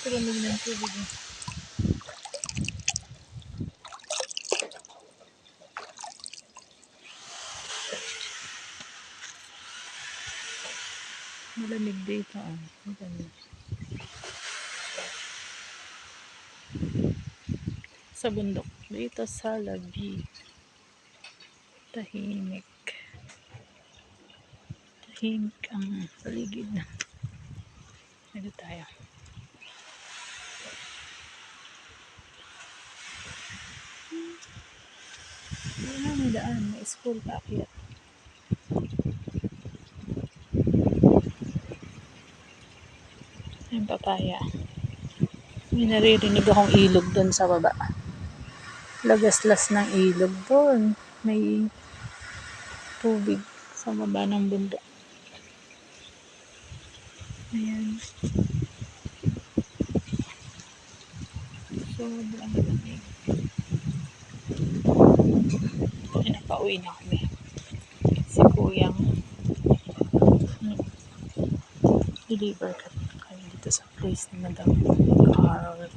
lamig ng tubig. Malamig dito. Sa bundok dito sa Labi. Tahimik ang paligid. Dito tayo. May daan, may school pa akyat. Yung papaya. May naririnig akong ilog doon sa baba. Lagaslas ng ilog doon. May tubig sa baba ng bundok. Ayan. Sobrang lamig. Pinapauwi na kami. Si Kuyang deliver kami dito sa place ni Madam Carl.